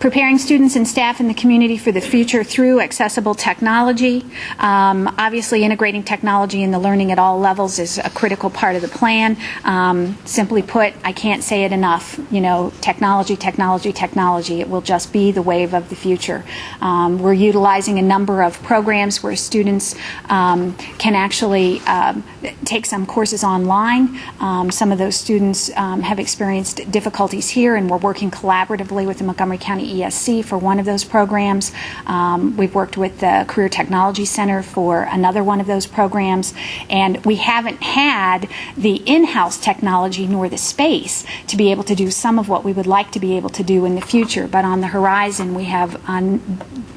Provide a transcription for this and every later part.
Preparing students and staff in the community for the future through accessible technology. Obviously, integrating technology in the learning at all levels is a critical part of the plan. Simply put, I can't say it enough, technology, technology, technology. It will just be the wave of the future. We're utilizing a number of programs where students can actually take some courses online. Some of those students have experienced difficulties here, and we're working collaboratively with the Montgomery County ESC for one of those programs. We've worked with the Career Technology Center for another one of those programs, and we haven't had the in-house technology nor the space to be able to do some of what we would like to be able to do in the future. But on the horizon, we have a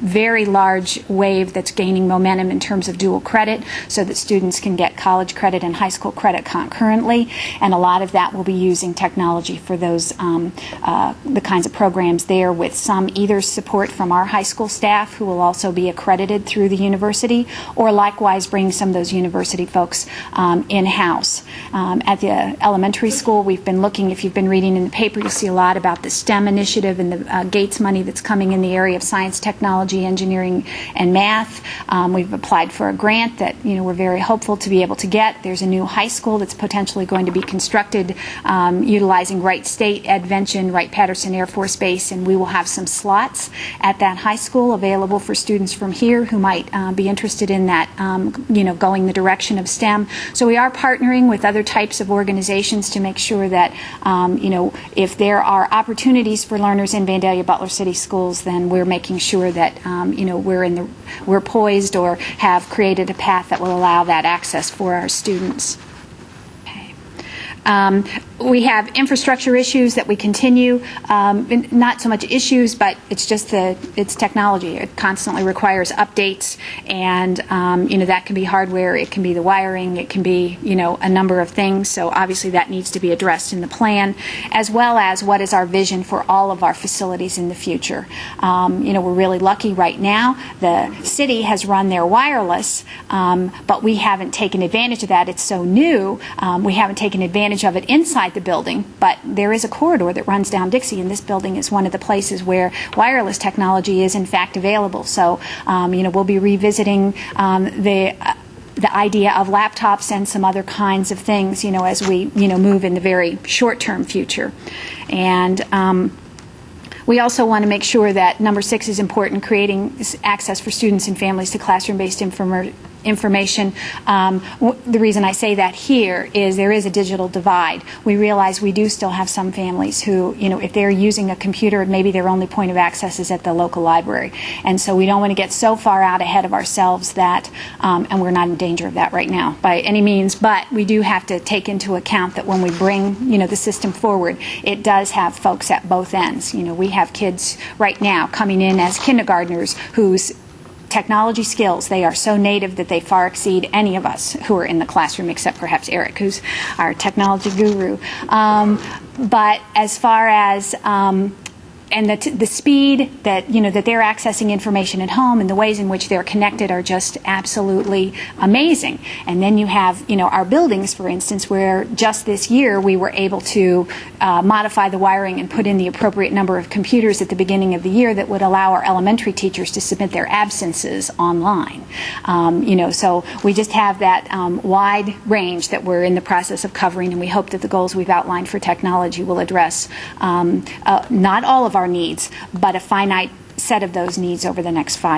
very large wave that's gaining momentum in terms of dual credit, so that students can get college credit and high school credit concurrently, and a lot of that will be using technology for those the kinds of programs there, with some either support from our high school staff who will also be accredited through the university, or likewise bring some of those university folks in-house. At the elementary school, we've been looking, if you've been reading in the paper, you'll see a lot about the STEM initiative and the Gates money that's coming in the area of science, technology, engineering, and math. We've applied for a grant that we're very hopeful to be able to get. There's a new high school that's potentially going to be constructed utilizing Wright State, Edvention, Wright-Patterson Air Force Base, and we will have some slots at that high school available for students from here who might be interested in that, going the direction of STEM. So we are partnering with other types of organizations to make sure that, if there are opportunities for learners in Vandalia Butler City Schools, then we're making sure that, we're poised or have created a path that will allow that access for our students. We have infrastructure issues that we continue, not so much issues, but it's just it's technology. It constantly requires updates, and that can be hardware, it can be the wiring, it can be a number of things. So obviously that needs to be addressed in the plan, as well as what is our vision for all of our facilities in the future. We're really lucky right now. The city has run their wireless, but we haven't taken advantage of that. It's so new. We haven't taken advantage of it inside the building, but there is a corridor that runs down Dixie, and this building is one of the places where wireless technology is in fact available. So we'll be revisiting the idea of laptops and some other kinds of things as we move in the very short-term future. And we also want to make sure that number 6 is important, creating access for students and families to classroom-based information. The reason I say that here is there is a digital divide. We realize we do still have some families who, if they're using a computer, maybe their only point of access is at the local library. And so we don't want to get so far out ahead of ourselves that, and we're not in danger of that right now by any means, but we do have to take into account that when we bring, the system forward, it does have folks at both ends. We have kids right now coming in as kindergartners whose technology skills, they are so native that they far exceed any of us who are in the classroom, except perhaps Eric, who's our technology guru. But as far as and the speed that that they're accessing information at home and the ways in which they're connected are just absolutely amazing. And then you have our buildings, for instance, where just this year we were able to modify the wiring and put in the appropriate number of computers at the beginning of the year that would allow our elementary teachers to submit their absences online. So we just have that wide range that we're in the process of covering, and we hope that the goals we've outlined for technology will address not all of our needs, but a finite set of those needs over the next 5